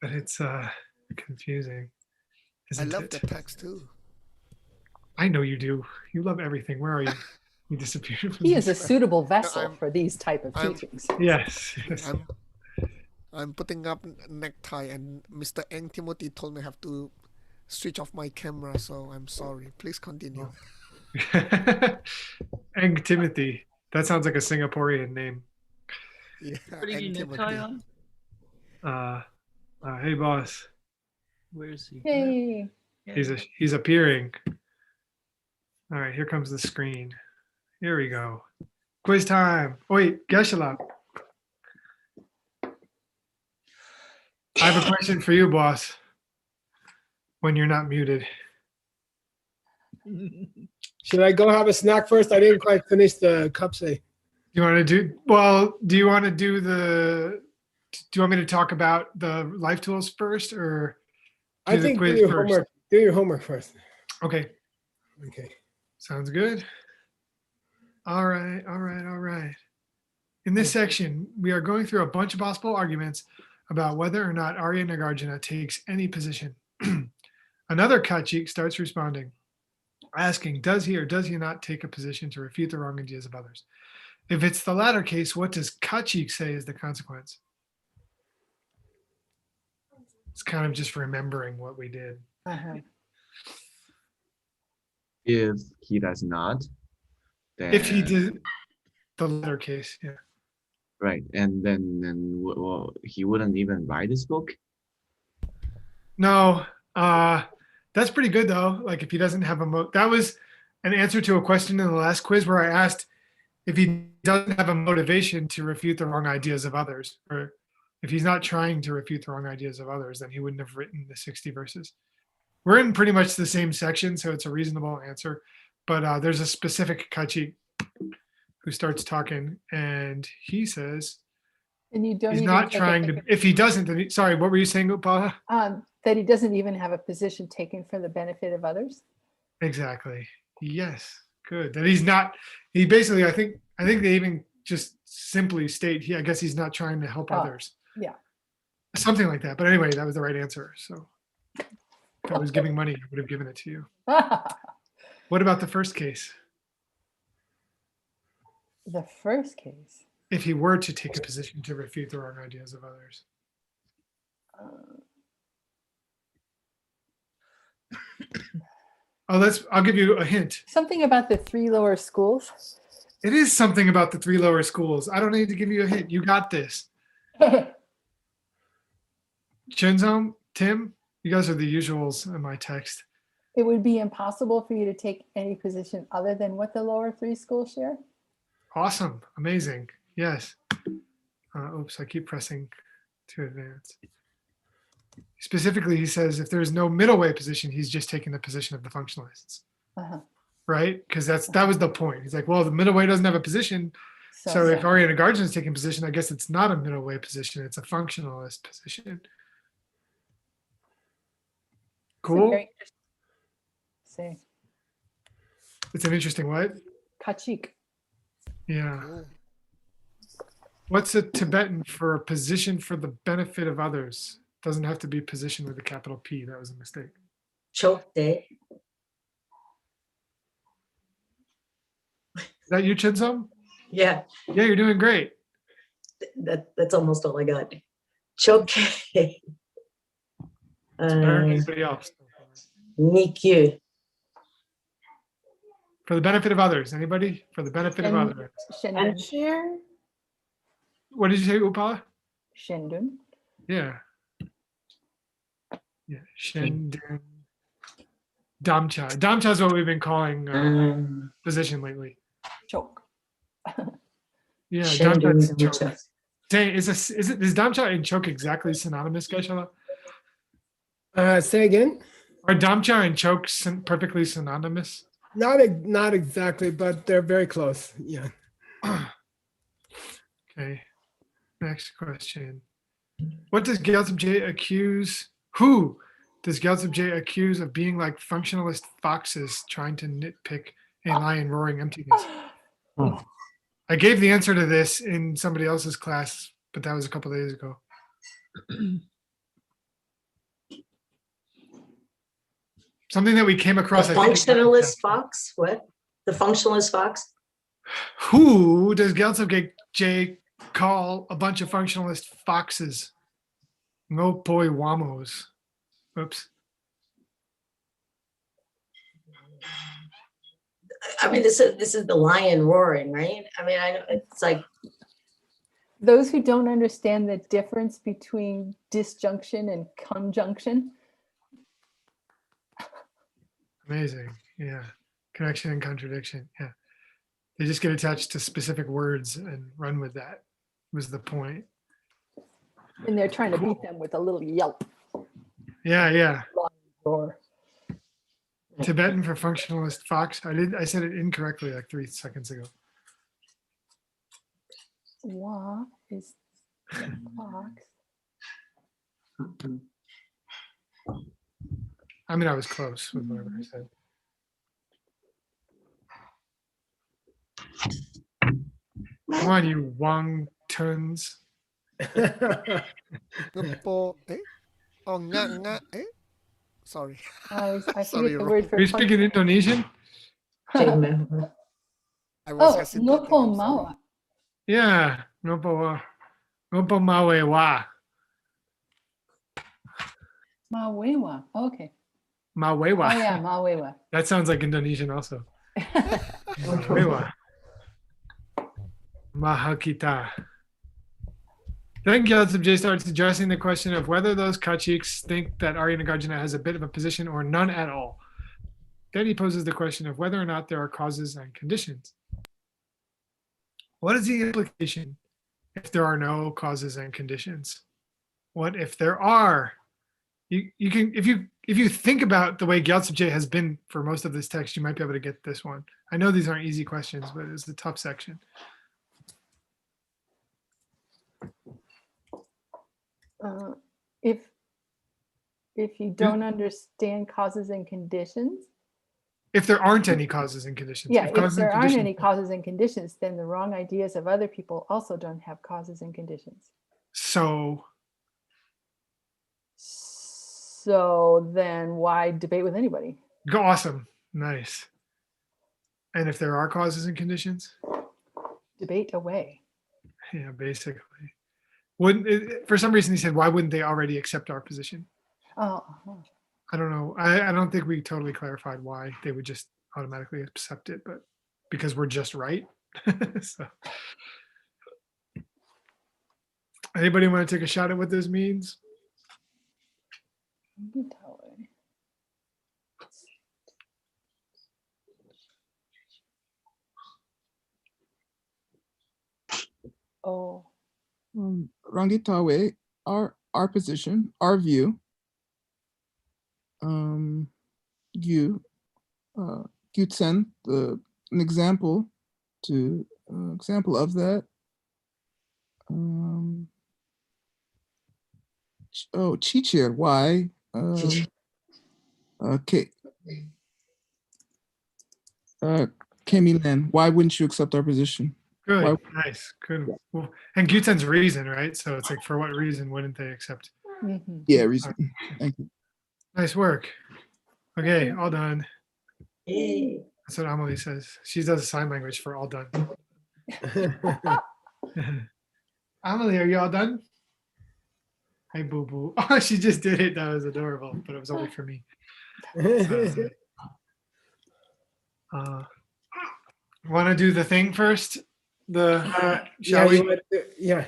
but it's confusing, I isn't love the it? text too. I know you do. You love everything. Where are you? You disappeared from He the is a screen. suitable No, vessel for these type of I'm, teachings. Yes, yes. I'm, I'm putting up necktie, and Mr. Eng Timothy told me I have to switch off my camera. So I'm sorry. Please continue. Oh. Eng Timothy. That sounds like a Singaporean name. Yeah, Putting Eng your necktie Timothy. on? Uh, hey, boss. Where is he? Yay. Yeah. He's appearing. All right, here comes the screen. Here we go. Quiz time. Oh, wait, Geshe-la. I have a question for you, boss. When you're not muted. Should I go have a snack first? I didn't quite finish the cup say. You want to do, well, do you want to do do you want me to talk about the life tools first or I do the think do quiz your first? homework. Do your homework first. Okay, Okay. sounds good. All right, all right, all right. In this section, we are going through a bunch of possible arguments about whether or not Arya Nagarjuna takes any position. Another Kachik starts responding, asking, does he or does he not take a position to refute the wrong ideas of others? If it's the latter case, what does Kachik say is the consequence? It's kind of just remembering what we did. Uh-huh. If he does not, then If he did the latter case, yeah. right, and then well, he wouldn't even write this book. No, that's pretty good though. Like if he doesn't have that was an answer to a question in the last quiz where I asked if he doesn't have a motivation to refute the wrong ideas of others, or if he's not trying to refute the wrong ideas of others, then he wouldn't have written the 60 verses. We're in pretty much the same section, so it's a reasonable answer. But there's a specific Kachi who starts talking, and he says And you don't he's even not take trying to. If he doesn't, then sorry, what were you saying, Upala? that he doesn't even have a position taken for the benefit of others. Exactly. Yes. Good. That he's not. He basically, I think they even just simply state. I guess he's not trying to help others. Yeah. Something like that. But anyway, that was the right answer. So if I was giving money, I would have given it to you. What about the first case? The first case. If he were to take a position to refute the wrong ideas of others. I'll give you a hint. Something about the 3 lower schools. It is something about the 3 lower schools. I don't need to give you a hint. You got this. Chinzom, Tim, you guys are the usuals in my text. It would be impossible for you to take any position other than what the lower 3 schools share. Awesome. Amazing. Yes. Oops, I keep pressing to advance. Specifically, he says if there's no middle way position, he's just taking the position of the functionalists. Uh-huh. Right? Because that was the point. He's like, well, the middle way doesn't have a position. So if Arya Nagarjuna is taking position, I guess it's not a middle way position. It's a functionalist position. Cool. See. It's an interesting what? Kachik. Yeah. Cool. What's a Tibetan for a position for the benefit of others? Doesn't have to be position with a capital P. That was a mistake. Choke day. Is that you, Chinzom? Yeah, Yeah, you're doing great. that's almost all I got. Choke day. Anybody else? Nikyu. For the benefit of others. Anybody? For the benefit of others. Shindun. What did you say, Upala? Shindun. Yeah. Yeah. Shindun. Damcha. Damcha is what we've been calling position lately. Choke. Yeah, Shindun Damcha and choke. Damcha. Is Damcha and choke exactly synonymous, Geshe-la? Say again. Are Damcha and choke perfectly synonymous? Not exactly, but they're very close. Yeah. Okay. Next question. What does Gyaltsab J accuse? Who does Gyaltsab J accuse of being like functionalist foxes trying to nitpick a lion roaring emptiness? I gave the answer to this in somebody else's class, but that was a couple days ago. Something that we came across. The I think, functionalist fox, what? The functionalist fox? who does J call a bunch of functionalist foxes? No boy wamos. Oops. I mean, this is the lion roaring, right? I mean, I know it's like, Those who don't understand the difference between disjunction and conjunction. Amazing. Yeah. Connection and contradiction. Yeah. They just get attached to specific words and run with that was the point. And they're trying to beat them with a little yelp Yeah. Yeah. roar. Tibetan for functionalist fox. I said it incorrectly like 3 seconds ago. Wa is the fox. I mean, I was close with whatever I said. Come on, you Wong Tuns. Ngepo, Oh, nga, Sorry. I Sorry, forget the Ro. word for Are you speaking Indonesian? Jigme. I was Oh, hesitating. ngopo I'm sorry. mawa. Yeah. Ngopo mawe wa. Mawewa. Okay. Mawewa. Oh yeah, mawewa. That sounds like Indonesian also. Mawewa. Mahakita. Then Gyaltsab J starts addressing the question of whether those Kachiks think that Arya Nagarjuna has a bit of a position or none at all. Then he poses the question of whether or not there are causes and conditions. What is the implication if there are no causes and conditions? What if there are? You can if you think about the way Gyaltsab J has been for most of this text, you might be able to get this one. I know these aren't easy questions, but it's the tough section. If you don't understand causes and conditions, If there aren't any causes and conditions. yeah, if causes and there aren't conditions- any causes and conditions, then the wrong ideas of other people also don't have causes and conditions. So So then why debate with anybody? go awesome. Nice. And if there are causes and conditions, Debate away. yeah, basically. Wouldn't for some reason he said, why wouldn't they already accept our position? Oh, I don't know. I don't think we totally clarified why they would just automatically accept it, but because we're just right. So anybody want to take a shot at what this means? oh, Rangitawe, our position, our view. You send an example of that. Chichir, why? Kemilan, why wouldn't you accept our position? Good, Why- nice, good. Well, and Gutsen's reason, right? So it's like, for what reason wouldn't they accept? mhm. Yeah, reason. Thank you. Nice work. Okay, all done. Yay. That's what Amelie says. She does a sign language for all done. Amelie, are you all done? Hi, boo boo. Oh, she just did it. That was adorable, but it was only for me. Want to do the thing first? Shall we? Yeah.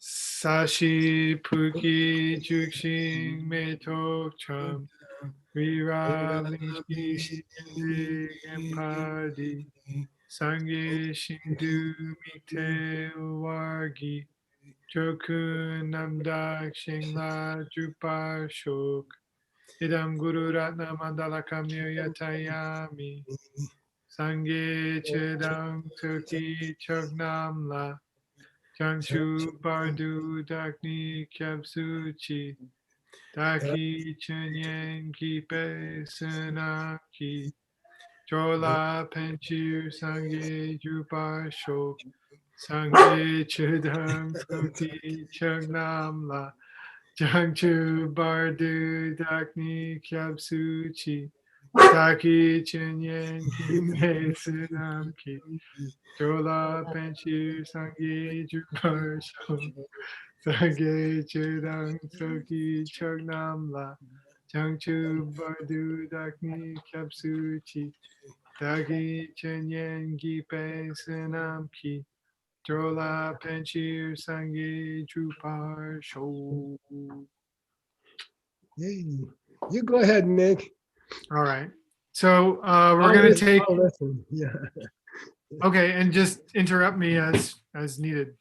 Sashi Puki Jukshin Metok Chum Viralishi Empadi Sange Shindu Mite Wargi Jokun Namdak Shingla Drupar Shok Idam Guru Ratna Mandala Kamyo Yatayami Sange Chedam Turki Chognamla Changshu Bardu Dakni Kyabsuchi Daki Chunyen Kipe Sunaki Chola Penchu Sange Jupar Shok Sange Chedam Turki Chognamla Jangchu Bardu Dakni Kyabsuchi Daki Chinyen Kime Sunamki Jola Penchi Sangi Jupar Sho Sage Chudang Soki Chognamla Jangchu Bardu Dakni Kyabsuchi Dagi Chinyen Gipe Sunamki Jola Penchi Sangi Jupar Sho. Yay. You go ahead, Nick. All right. So we're I'll gonna listen- take I'll listen. Yeah. okay, and just interrupt me as needed.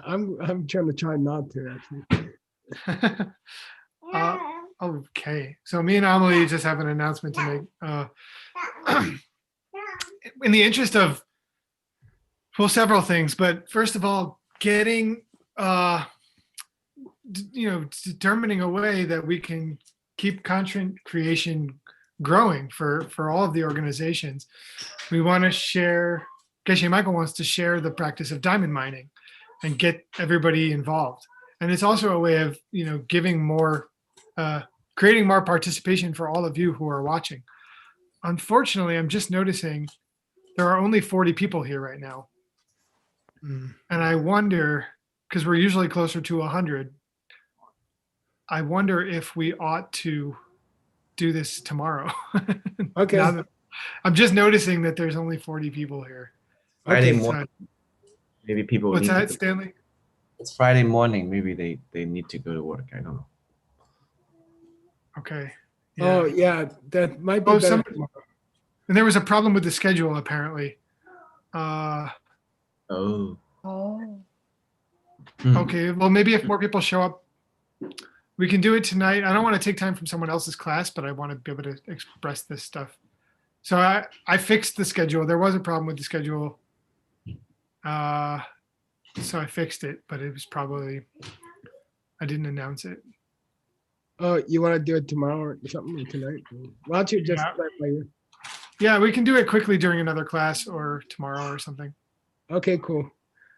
I'm trying not to actually. Okay. So me and Amelie just have an announcement to make. In the interest of several things, but first of all, getting determining a way that we can keep content creation growing for all of the organizations. We want to share, Geshe Michael wants to share the practice of diamond mining and get everybody involved. And it's also a way of, giving more, creating more participation for all of you who are watching. Unfortunately, I'm just noticing there are only 40 people here right now. Mm. And I wonder, because we're usually closer to 100, I wonder if we ought to do this tomorrow. Okay. Now that- I'm just noticing that there's only 40 people here. Friday Okay. morning, maybe people What's need that, to, Stanley? it's Friday morning, maybe they need to go to work. I don't know. Okay. Oh yeah, that might be Oh, better. and there was a problem with the schedule apparently. Oh. Oh. Hmm. Okay, well maybe if more people show up, we can do it tonight. I don't want to take time from someone else's class, but I want to be able to express this stuff. So I fixed the schedule. There was a problem with the schedule. So I fixed it, but it was probably, I didn't announce it. Oh, you want to do it tomorrow or something or tonight? Why don't you just Yeah. play it by ear? Yeah, we can do it quickly during another class or tomorrow or something. Okay, cool.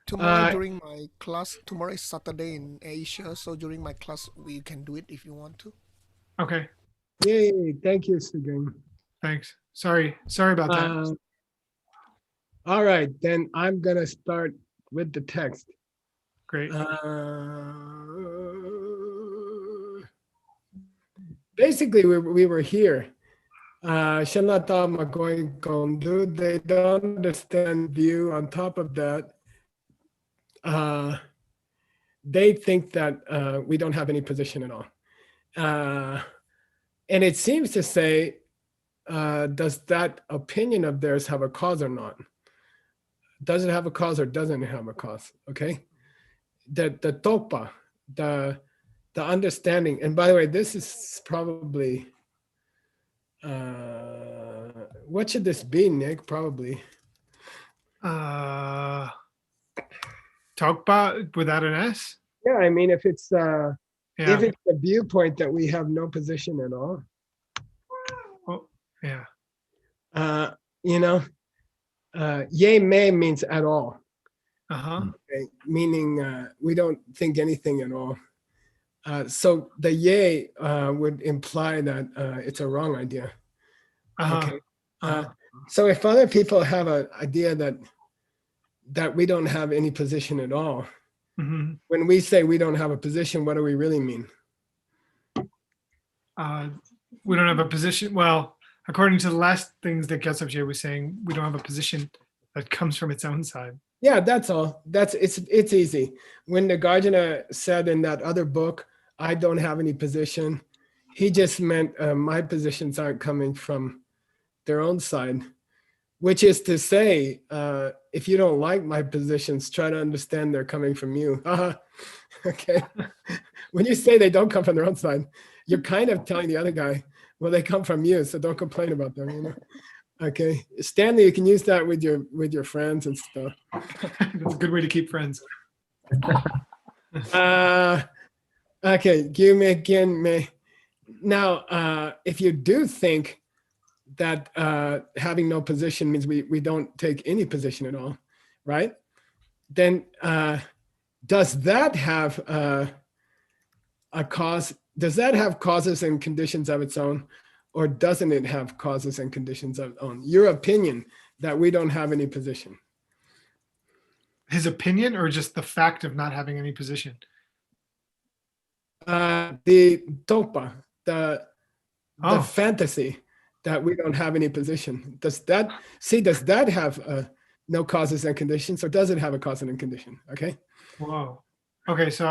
Tomorrow during my class, tomorrow is Saturday in Asia, so during my class we can do it if you want to. Okay, Yay, thank you, Sugeng. thanks. Sorry about that. All right, then I'm gonna start with the text. Great. Basically, we were here. Shanata Magoy Gondu, they don't understand view. On top of that, they think that we don't have any position at all. And it seems to say, does that opinion of theirs have a cause or not? Does it have a cause or doesn't it have a cause? Okay. The topa, the understanding, and by the way, this is probably what should this be, Nick? Probably. Tokpa without an S? Yeah, I mean, if it's Yeah. if it's the viewpoint that we have no position at all, Oh, yeah. Yea may means at all. Uh-huh. Okay? Meaning we don't think anything at all. So the yea would imply that it's a wrong idea. Uh-huh. Okay. Uh-huh. So if other people have an idea that we don't have any position at all, Mhm. when we say we don't have a position, what do we really mean? We don't have a position. Well, according to the last things that Gyaltsab was saying, we don't have a position that comes from its own side. Yeah, that's all. It's easy. When the Nagarjuna said in that other book, I don't have any position, he just meant my positions aren't coming from their own side, which is to say, if you don't like my positions, try to understand they're coming from you. Okay. When you say they don't come from their own side, you're kind of telling the other guy, well, they come from you, so don't complain about them, you know? Okay, Stanley, you can use that with your friends and stuff. That's a good way to keep friends. Okay, give me again, me. Now, if you do think that having no position means we don't take any position at all, right? Then does that have a cause? Does that have causes and conditions of its own, or doesn't it have causes and conditions of its own? Your opinion that we don't have any position. His opinion or just the fact of not having any position? The tokpa, the Oh. fantasy that we don't have any position. Does that have no causes and conditions, or does it have a cause and condition? Okay. Whoa. Okay, so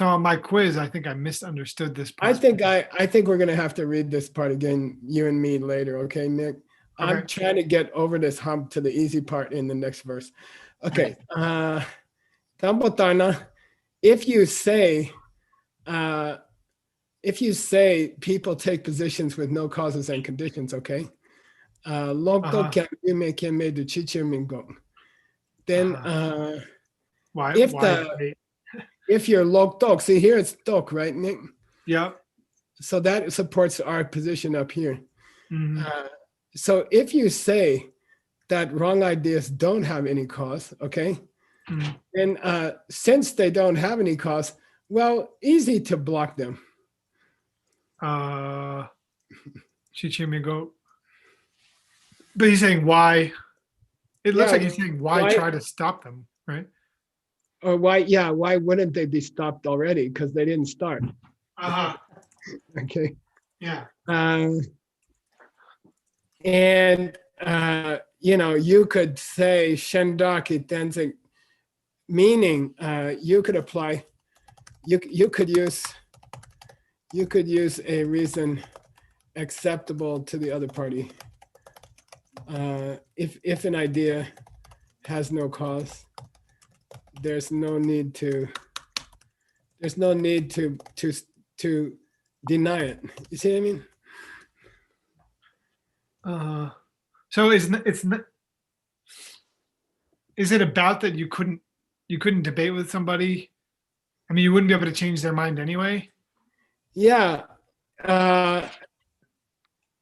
on my quiz, I think I misunderstood this part. I think we're gonna have to read this part again, you and me later. Okay, Nick. I'm Okay. trying to get over this hump to the easy part in the next verse. Okay. Tambotana, if you say people take positions with no causes and conditions, okay? Longto kya yume keme du chichimingo. Then Why? if Why? if you're logtok, see here it's tok, right, Nick? Yeah. So that supports our position up here. Mhm. So if you say that wrong ideas don't have any cause, okay? Mhm. Then since they don't have any cause, well, easy to block them. Chichimigo. But he's saying why. It looks Yeah, like he's saying why try to stop them, right? Or why wouldn't they be stopped already? Because they didn't start. Okay. Yeah. And you could say Shendaki Tenzing, meaning you could apply, you could use a reason acceptable to the other party. If an idea has no cause, there's no need to deny it. You see what I mean? So is it about that you couldn't debate with somebody? I mean, you wouldn't be able to change their mind anyway. Yeah.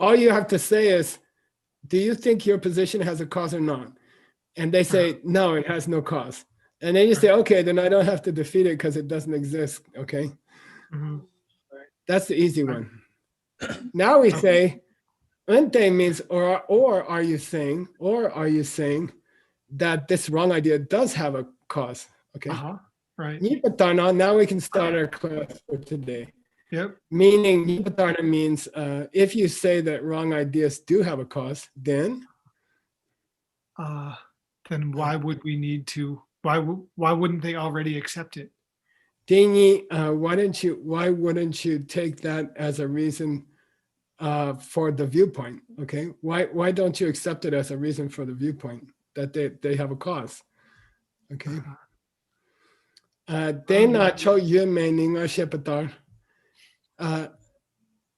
All you have to say is, do you think your position has a cause or not? And they say, no, it has no cause. And then you say, okay, then I don't have to defeat it because it doesn't exist. Okay. Mm-hmm. That's the easy one. Now we say, Ente means, or are you saying that this wrong idea does have a cause? Okay. Right. Nipatana, now we can start our class for today. Yep. Meaning Nipatana means if you say that wrong ideas do have a cause, then why would we need to? Why wouldn't they already accept it? Dingy, why wouldn't you take that as a reason for the viewpoint? Okay, why don't you accept it as a reason for the viewpoint that they have a cause? Okay. Dena cho yume ninga shepatar.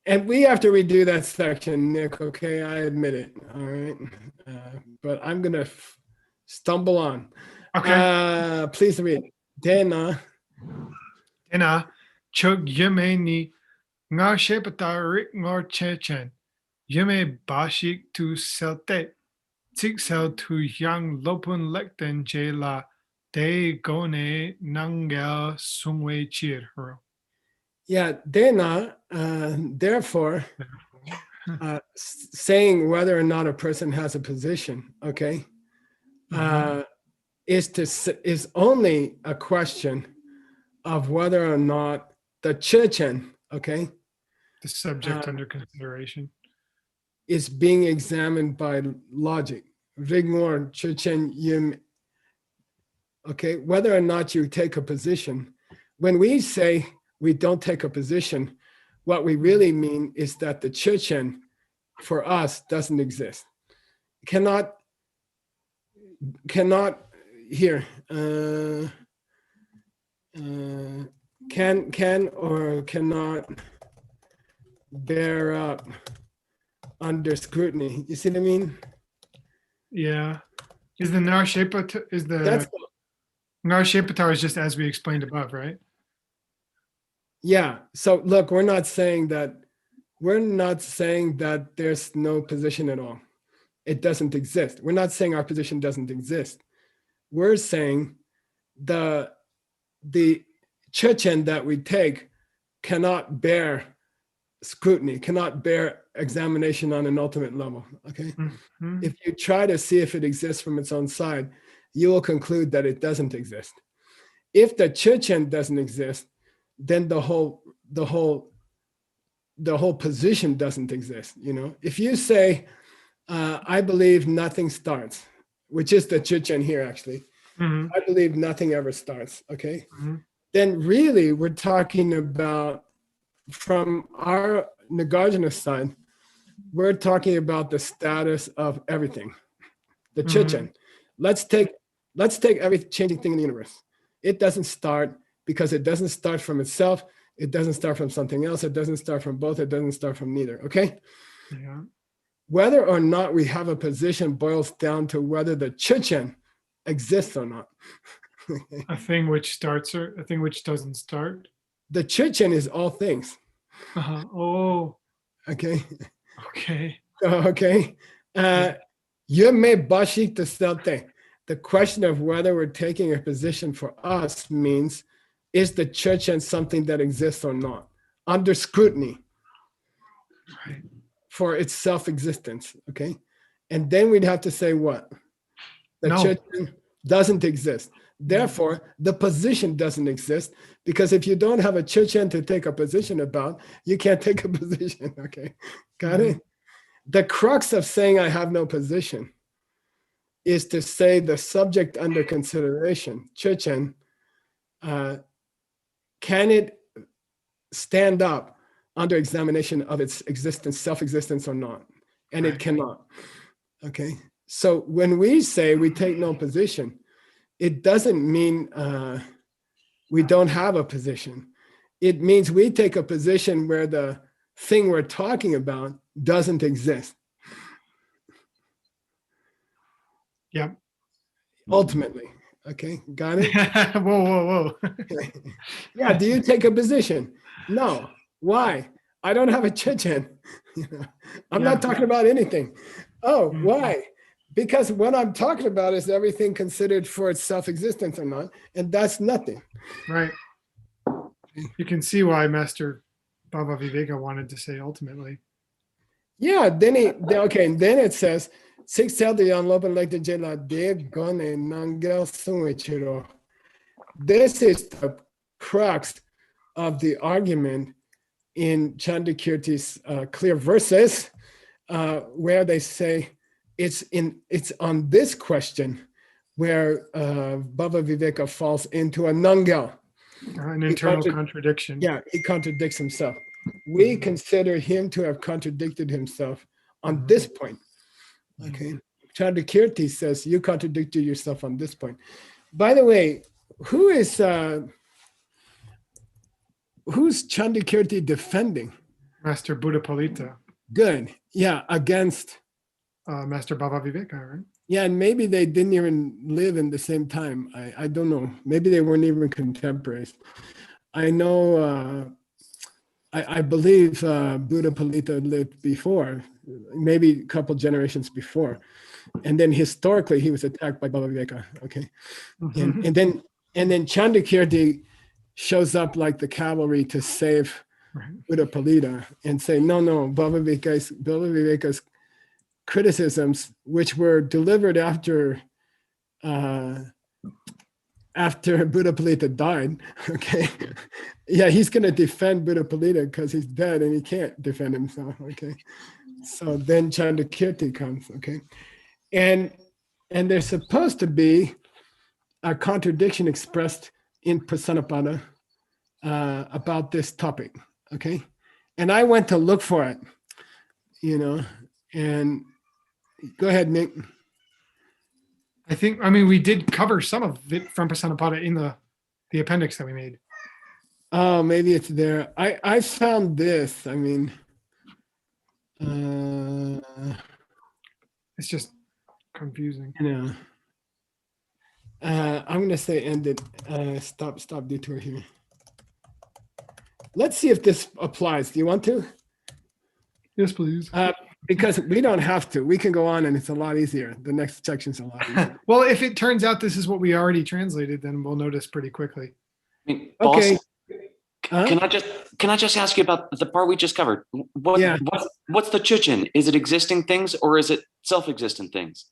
And we have to redo that section, Nick. Okay, I admit it. All right, but I'm gonna stumble on. Okay. Please read. Dena chug yume ni nga shepatar rik ngor chechen yume bashik tu selte tik sel tu yang lopun lekten je la de gone nangel sungwe chir hero. Yeah, Dena, therefore, saying whether or not a person has a position, okay, is only a question of whether or not the chechen, okay, the subject under consideration, is being examined by logic. Rigmor chechen yum. Okay, whether or not you take a position. When we say we don't take a position, what we really mean is that the chechen for us doesn't exist. Cannot here can or cannot bear up under scrutiny. You see what I mean? Yeah. Is the Nar Shepatar is just as we explained above, right? Yeah. So look, we're not saying that there's no position at all. It doesn't exist. We're not saying our position doesn't exist. We're saying the chechen that we take cannot bear scrutiny, cannot bear examination on an ultimate level. Okay. Mhm. If you try to see if it exists from its own side, you will conclude that it doesn't exist. If the Chichen doesn't exist, then the whole position doesn't exist. You know, if you say, I believe nothing starts, which is the Chichen here actually, Mhm. I believe nothing ever starts. Okay. Mhm. Then really we're talking about, from our Nagarjuna side, we're talking about the status of everything, the Mhm. Chichen. Let's take every changing thing in the universe. It doesn't start because it doesn't start from itself. It doesn't start from something else. It doesn't start from both. It doesn't start from neither. Okay. Yeah. Whether or not we have a position boils down to whether the Chichen exists or not. A thing which starts or a thing which doesn't start. The Chichen is all things. Oh, Okay. okay. Okay. You may bashik the thing. The question of whether we're taking a position for us means, is the Chichen something that exists or not? Under scrutiny Right. for its self-existence. Okay. And then we'd have to say what? The No. Chichen doesn't exist. Therefore, the position doesn't exist, because if you don't have a Chichen to take a position about, you can't take a position. Okay. Got it? The crux of saying I have no position is to say the subject under consideration, Chichen, can it stand up under examination of its existence, self-existence or not? And Right. it cannot. Okay. So when we say we take no position, it doesn't mean we don't have a position. It means we take a position where the thing we're talking about doesn't exist. Yep. Ultimately. Okay. Got it? Whoa. Yeah. Do you take a position? No. Why? I don't have a Chichen. You know, I'm Yeah. not talking about anything. Oh, Mhm. why? Because what I'm talking about is everything considered for its self-existence or not, and that's nothing. Right. You can see why Master Baba Viveka wanted to say ultimately. Yeah, then it says, six like the jela de gone nangel suichiro. This is the crux of the argument in Chandakirti's clear verses, where they say it's on this question where Baba Viveka falls into a nangel. An internal contradiction. Yeah, he contradicts himself. We consider him to have contradicted himself on this point. Okay. Chandakirti says you contradicted yourself on this point. By the way, who's Chandakirti defending? Master Buddha Palita, Good. Yeah, against. Master Baba Viveka, right? Yeah, and maybe they didn't even live in the same time. I don't know. Maybe they weren't even contemporaries. I know, I believe Buddha Palita lived before, maybe a couple generations before. And then historically, he was attacked by Baba Viveka. Okay. And then Chandakirti shows up like the cavalry to save Buddha Palita and say, no, Baba Viveka's criticisms, which were delivered after Buddha Palita died, okay, yeah, he's going to defend Buddha Palita because he's dead and he can't defend himself, okay. So then Chandakirti comes, okay, and there's supposed to be a contradiction expressed in Prasanapada about this topic, okay, and I went to look for it, you know, and go ahead, Nick. I mean, we did cover some of it from Prasanapada in the appendix that we made. Oh, maybe it's there. I found this. I mean, It's just confusing. you know, I'm gonna say end it. Stop detour here. Let's see if this applies. Do you want to? Yes, please. Because we don't have to. We can go on, and it's a lot easier. The next section's a lot easier. Well, if it turns out this is what we already translated, then we'll notice pretty quickly. I mean, Okay. boss, Huh? Can I just ask you about the part we just covered? Yeah. What's the chuchin? Is it existing things or is it self-existent things?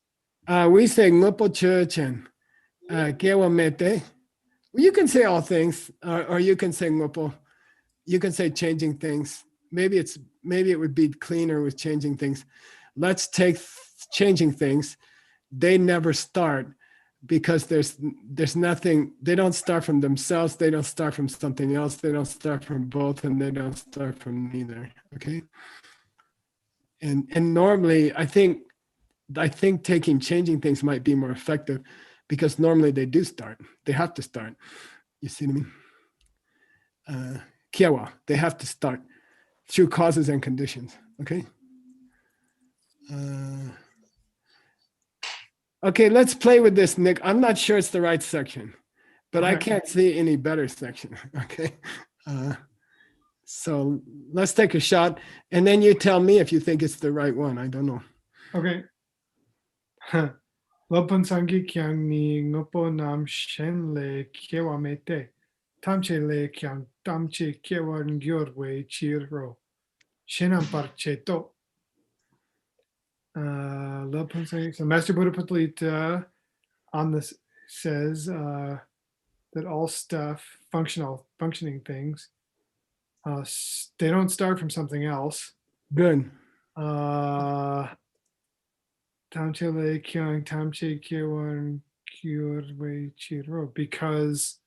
We say ngupo chuchen, kewa mete. You can say all things, or you can say ngupo. You can say changing things. Maybe it would be cleaner with changing things. Let's take changing things. They never start because there's nothing. They don't start from themselves. They don't start from something else. They don't start from both, and they don't start from neither. Okay. And normally, I think taking changing things might be more effective because normally they do start. They have to start. You see what I mean? Kiewa, they have to start through causes and conditions. Okay. Okay, let's play with this, Nick. I'm not sure it's the right section, but I Okay. can't see any better section. Okay. So let's take a shot, and then you tell me if you think it's the right one. I don't know. Okay. Lopon sangi kyang ni ngopo nam shen le kiewa mete. Tamche le kyang tamche kiewa ngyor we chiro. Shenam parcheto. Lopon sangi. So Master Buddha Patalita on this says that all stuff, functioning things, they don't start from something else. Good. Tamche le kyang tamche kiewan kyorwe chiro because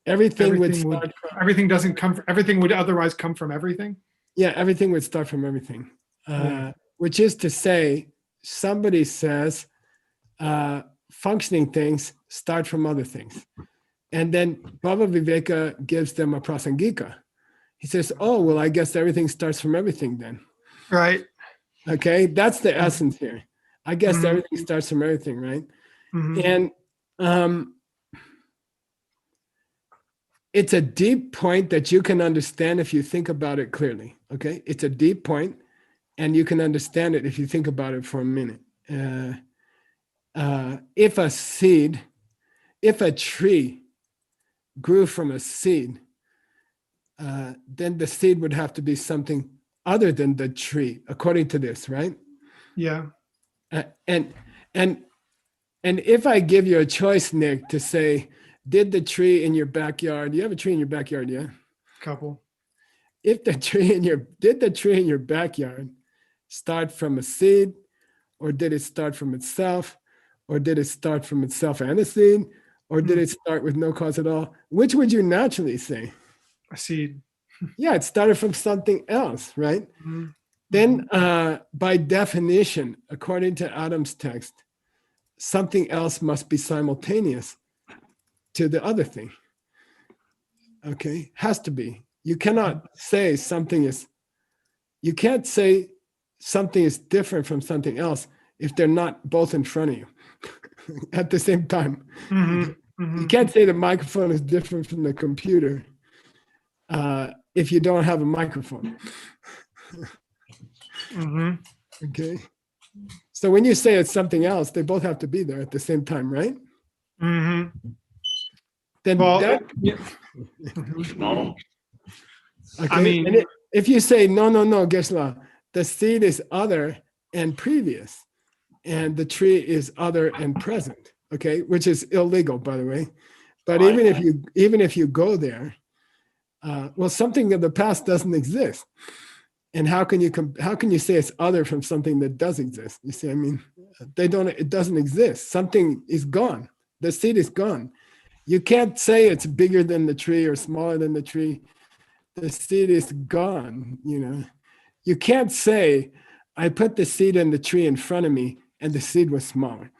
Everything would everything would start from, everything doesn't come from, everything would otherwise come from everything. yeah, everything would start from everything. Yeah. Which is to say, somebody says functioning things start from other things. And then Baba Viveka gives them a prasangika. He says, oh, well, I guess everything starts from everything then. Right. Okay, that's the essence here. I guess Mhm. everything starts from everything, right? Mhm. And it's a deep point that you can understand if you think about it clearly. Okay, it's a deep point, and you can understand it if you think about it for a minute. If a tree grew from a seed, then the seed would have to be something other than the tree, according to this, right? Yeah. And if I give you a choice, Nick, to say, did the tree in your backyard? You have a tree in your backyard, yeah? Couple. Did the tree in your backyard start from a seed, or did it start from itself, or did it start from itself and a seed, or did it start with no cause at all? Which would you naturally say? A seed. Yeah, it started from something else, right? Mhm. Then, by definition, according to Adam's text, something else must be simultaneous to the other thing. Okay, has to be. You cannot say something is different from something else if they're not both in front of you at the same time. Mhm. You Mhm. can't say the microphone is different from the computer if you don't have a microphone. Mhm. Okay. So when you say it's something else, they both have to be there at the same time, right? Mhm. Then Well, that, yeah. No. okay. I mean, And if you say no, Gesla, the seed is other and previous, and the tree is other and present. Okay, which is illegal, by the way. But Right. even if you go there, well, something of the past doesn't exist. And how can you say it's other from something that does exist? You see, I mean, it doesn't exist. Something is gone. The seed is gone. You can't say it's bigger than the tree or smaller than the tree. The seed is gone, you know. You can't say, I put the seed in the tree in front of me and the seed was smaller.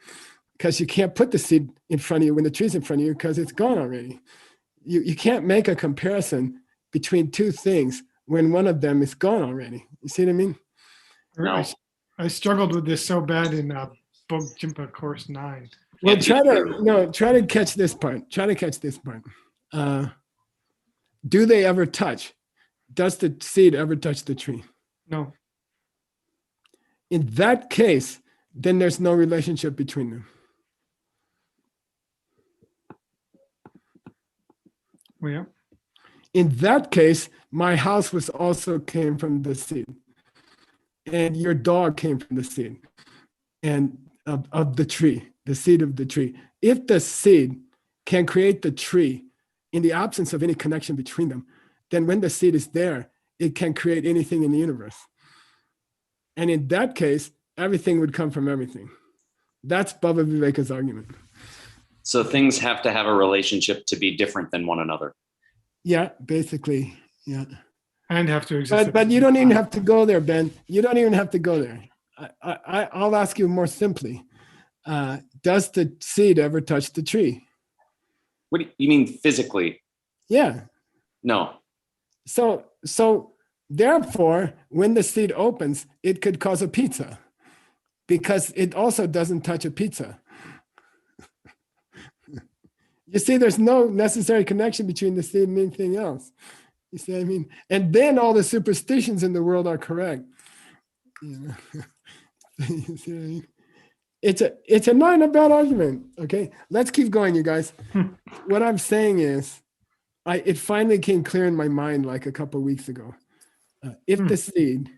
Because you can't put the seed in front of you when the tree's in front of you because it's gone already. You can't make a comparison between two things when one of them is gone already. You see what I mean? No. I struggled with this so bad in book Jimpa course 9. Well, Can't try to catch this part. Try to catch this part. Do they ever touch? Does the seed ever touch the tree? No. In that case, then there's no relationship between them. Yeah. In that case, my house was also came from the seed, and your dog came from the seed, and of the tree, the seed of the tree. If the seed can create the tree in the absence of any connection between them, then when the seed is there, it can create anything in the universe. And in that case, everything would come from everything. That's Baba Viveka's argument. So things have to have a relationship to be different than one another. Yeah, basically, yeah. And have to exist. But you don't even have to go there, Ben. You don't even have to go there. I'll ask you more simply. Does the seed ever touch the tree? What do you mean physically? Yeah. No. So therefore, when the seed opens, it could cause a pizza because it also doesn't touch a pizza. You see, there's no necessary connection between the seed and anything else. You see what I mean? And then all the superstitions in the world are correct. You know? You see what I mean? It's a not a bad argument. Okay, let's keep going, you guys. What I'm saying is, it finally came clear in my mind like a couple of weeks ago. If the seed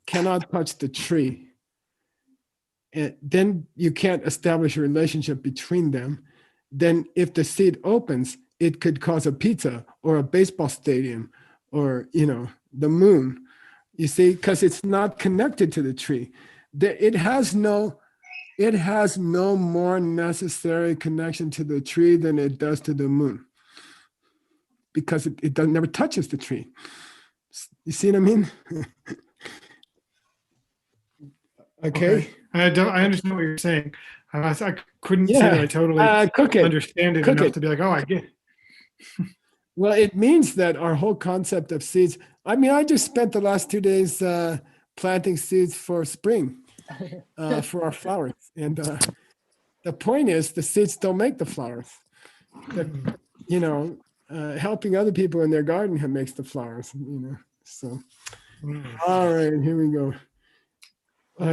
cannot touch the tree, then you can't establish a relationship between them. Then if the seed opens, it could cause a pizza or a baseball stadium or, the moon, you see, because it's not connected to the tree. It has no more necessary connection to the tree than it does to the moon because it never touches the tree. You see what I mean? Okay. I understand what you're saying. I couldn't say that I totally understand it enough to be like, oh, I get it. Well, it means that our whole concept of seeds, I just spent the last 2 days planting seeds for spring for our flowers. And the point is the seeds don't make the flowers. Helping other people in their garden makes the flowers, So, all right, here we go.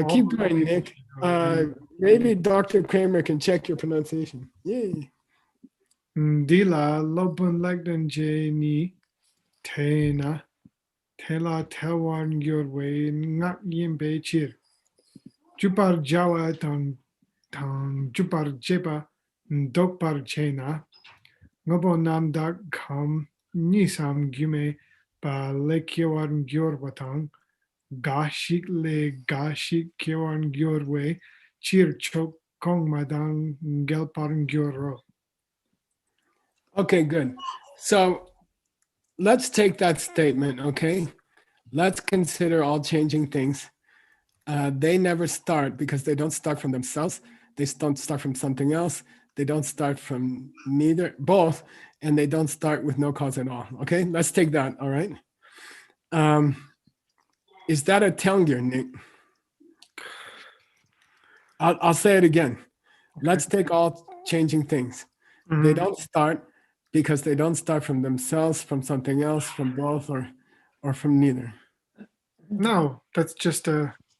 Keep going, Nick. Maybe Dr. Kramer can check your pronunciation. Yay. Dila lobun legden ni tena tela tewan yorwe ngak yimbe chir. Jupar jawa tang jupar jeba dokpar chena. Ngobo nam dak kam nisam gume ba lekyawan gyorwatang. Gashik le gashik kyawan gyorwe chir chok kong madang gelpar gyoro. Okay, good. So let's take that statement, okay? Let's consider all changing things. They never start because they don't start from themselves. They don't start from something else. They don't start from both, and they don't start with no cause at all. Okay, let's take that, all right? Is that a Telnger, Nick? I'll say it again. Okay. Let's take all changing things. Mm-hmm. They don't start because they don't start from themselves, from something else, from both, or from neither. No, that's just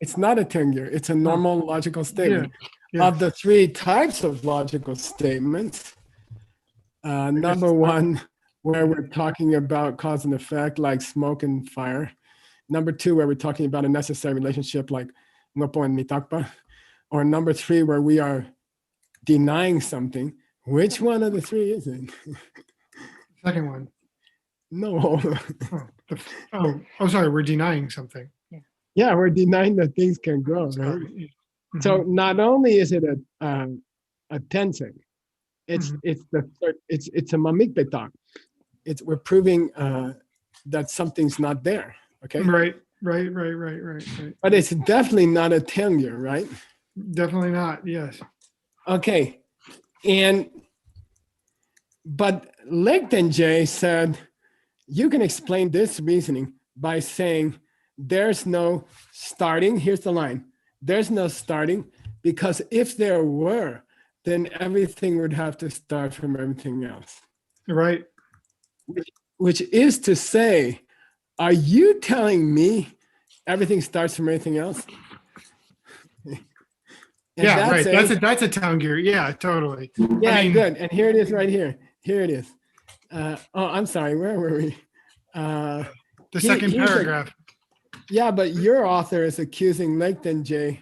it's not a Telnger. It's a normal logical statement. Yeah. Of the 3 types of logical statements, number 1, where we're talking about cause and effect, like smoke and fire. Number 2, where we're talking about a necessary relationship like ngopo and mitakpa. Or number 3, where we are denying something. Which one of the 3 is it? Second one. No. Sorry, we're denying something. Yeah, we're denying that things can grow, right? Mm-hmm. So not only is it a tensing, it's a mamikbetak. We're proving that something's not there. Okay. Right. But it's definitely not a tenure, right? Definitely not. Yes. Okay. But Legden J said, you can explain this reasoning by saying there's no starting. Here's the line. There's no starting because if there were, then everything would have to start from everything else. Right. Which is to say, are you telling me everything starts from anything else? Yeah, right. That's a town gear. Yeah, totally. Yeah, good. And here it is right here. Here it is. Oh, I'm sorry. Where were we? The He- second he's a- paragraph. Yeah, but your author is accusing Laketon J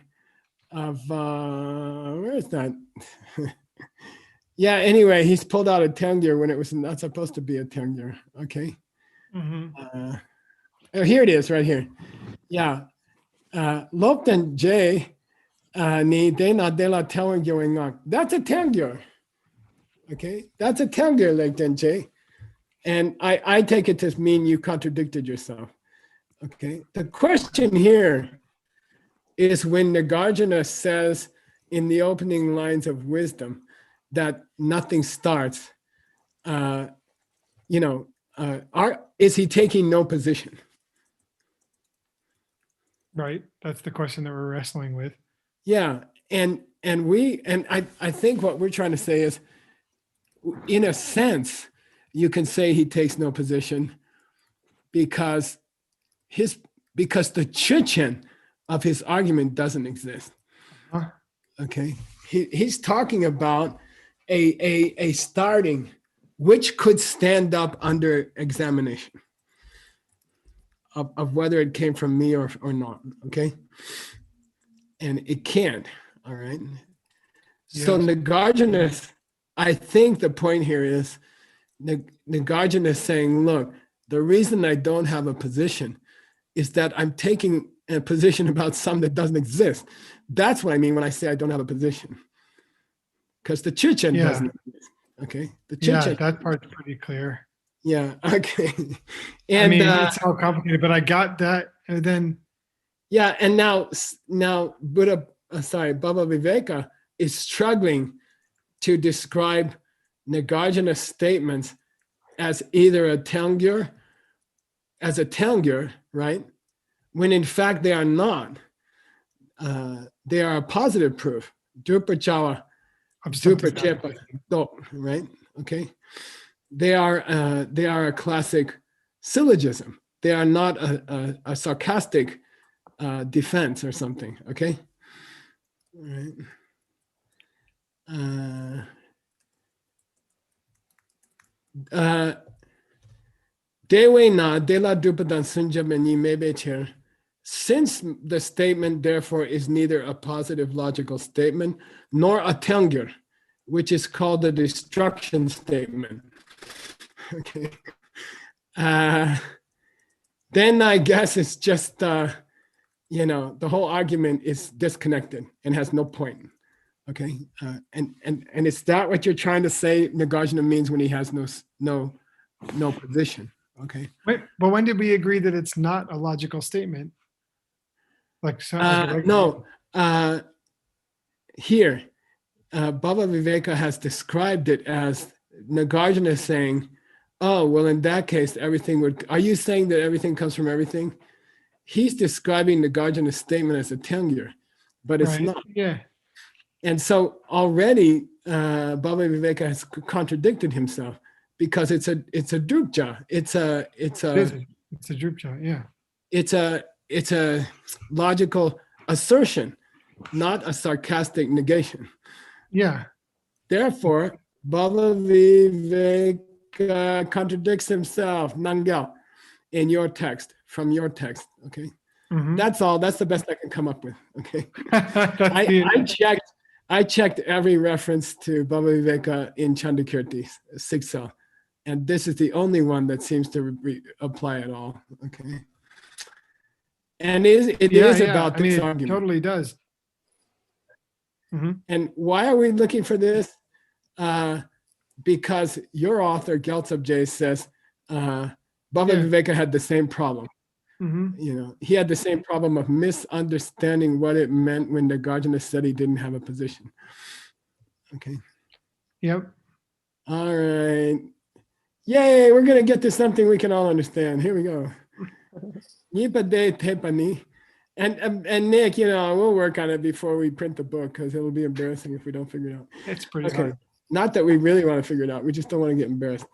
of where is that? Yeah, anyway, he's pulled out a tenure when it was not supposed to be a tenure. Okay. Mhm. Oh, here it is, right here. Yeah. Lopton J ni dena de la telling going on. That's a tenure. Okay, that's a tenure, Laketon J. And I take it to mean you contradicted yourself. Okay. The question here is when Nagarjuna says in the opening lines of wisdom that nothing starts, is he taking no position? Right. That's the question that we're wrestling with. Yeah. And I think what we're trying to say is, in a sense, you can say he takes no position because the chichen of his argument doesn't exist. Huh? Okay. He's talking about a starting which could stand up under examination of whether it came from me or not. Okay. And it can't. All right. So Yes. Nagarjuna, I think the point here is Nagarjuna is saying, look, the reason I don't have a position is that I'm taking a position about something that doesn't exist. That's what I mean when I say I don't have a position. Because the chichen Yeah. doesn't exist. Okay. The Yeah, chichen. that part's pretty clear. Yeah. Okay. I And mean, it's all complicated, but I got that. And then, yeah, and now Baba Viveka is struggling to describe Nagarjuna's statements as either a tangyur, right? When in fact they are not. They are a positive proof. Drupa Chawa, Drupa Chepa, right? Okay. They are a classic syllogism. They are not a sarcastic defense or something. Okay. All right. Dewe na de la dupadan sunjamani mebecher. Since the statement, therefore, is neither a positive logical statement nor a tengyur, which is called a destruction statement. Okay. Then I guess it's just, the whole argument is disconnected and has no point. Okay. And is that what you're trying to say Nagarjuna means when he has no position? Okay. wait, but when did we agree that it's not a logical statement? Like, so, No. Here, Baba Viveka has described it as Nagarjuna saying, oh, well, in that case, everything would. Are you saying that everything comes from everything? He's describing Nagarjuna's statement as a tengyur, but it's right. not. Yeah. And so already Baba Viveka has contradicted himself because it's a drupja. It's a drupja. Yeah. It's a logical assertion, not a sarcastic negation. Yeah. Therefore, Baba Viveka contradicts himself, Nangyal, in your text, from your text. Okay. Mhm. That's all. That's the best I can come up with. Okay. That's I checked every reference to Baba Viveka in Chandakirti, Siksa, and this is the only one that seems to apply at all. Okay. And it is about this argument. It totally does. Mhm. And why are we looking for this? Because your author, Gyaltsab J, says Baba Viveka had the same problem. Mhm. He had the same problem of misunderstanding what it meant when Nagarjuna said he didn't have a position. Okay. Yep. All right. Yay, we're going to get to something we can all understand. Here we go. Nipade tepani. And Nick, we'll work on it before we print the book because it'll be embarrassing if we don't figure it out. It's pretty hard. Not that we really want to figure it out. We just don't want to get embarrassed.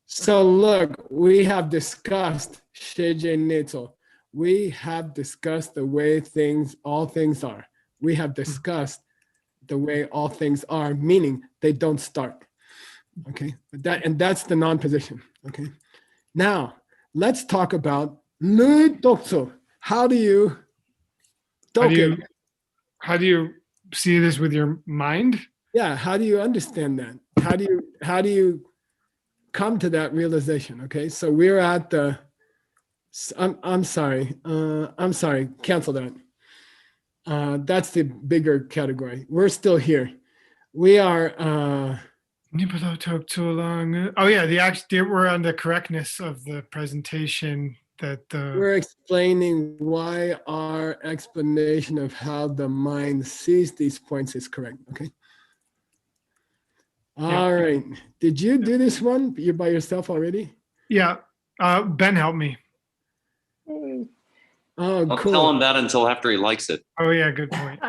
So look, we have discussed Sheje Netzel. We have discussed the way all things are. We have discussed the way all things are, meaning they don't start. Okay, that's the non-position. Okay, now let's talk about nu dokso. How do you How do doke you it? how do you see this with your mind? Yeah, how do you understand that? How do you come to that realization? Okay, so we're at the. I'm sorry. I'm sorry. Cancel that. That's the bigger category. We're still here. We are. Nipolo took too long. Oh yeah, we're on the correctness of the presentation that the We're explaining why our explanation of how the mind sees these points is correct. Okay. All right. Did you do this one? You're by yourself already? yeah. Ben helped me. Hey. Oh, Don't cool. tell him that until after he likes it. Oh yeah, good point.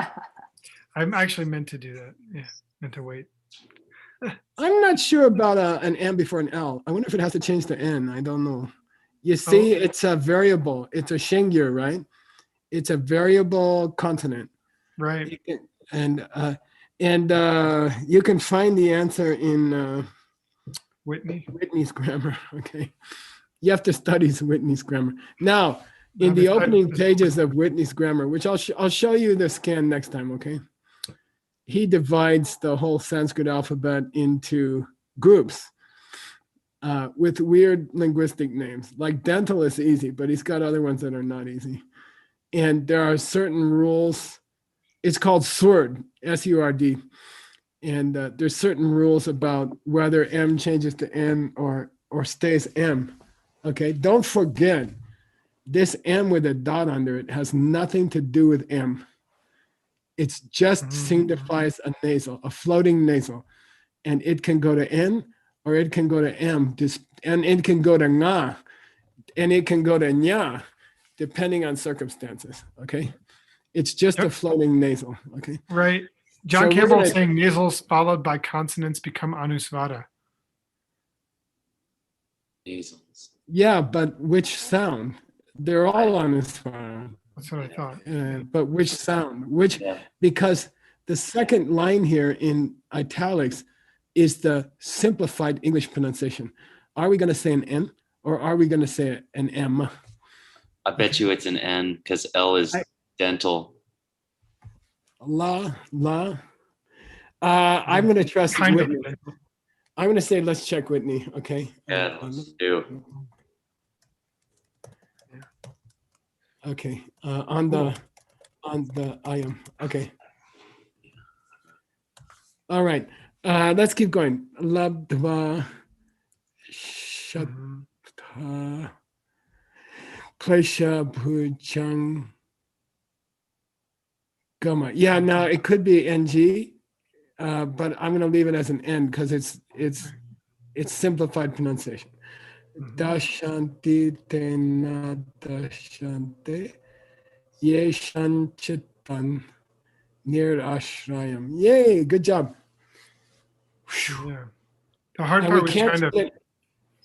I'm actually meant to do that. Yeah, meant to wait. I'm not sure about an M before an L. I wonder if it has to change to N. I don't know. You see, it's a variable. It's a Shengyu, right? It's a variable consonant. Right. You can- and you can find the answer in Whitney. Whitney's grammar. Okay, you have to study Whitney's grammar. Now, in I've the studied opening this. pages of Whitney's grammar, which I'll show you the scan next time. Okay, he divides the whole Sanskrit alphabet into groups with weird linguistic names. Like dental is easy, but he's got other ones that are not easy. And there are certain rules. It's called SURD, S-U-R-D. And there's certain rules about whether M changes to N or stays M. Okay, don't forget, this M with a dot under it has nothing to do with M. It's just signifies a nasal, a floating nasal. And it can go to N or it can go to M, and it can go to Nga, and it can go to Nya, depending on circumstances. Okay, it's just a floating nasal. Okay, Right. John So we're Campbell gonna- saying nasals followed by consonants become anusvara. Nasals. yeah, but which sound? They're all on this phone. That's what I thought. But which sound? Which, Yeah. because the second line here in italics is the simplified English pronunciation. Are we going to say an N or are we going to say an M? I bet you it's an N because L is dental. La. I'm going to trust Kind of. Whitney. I'm going to say, let's check Whitney. Okay. Yeah, let's do. Okay. On the I am. Okay. All right. Let's keep going. Labdva Shata Klesha Bhujang Gama. Yeah, now it could be NG, but I'm gonna leave it as an N because it's simplified pronunciation. Dashanti tena dashante ye shanchitan nir ashrayam. Yay, good job. Yeah. The hard And part we was can't trying to split.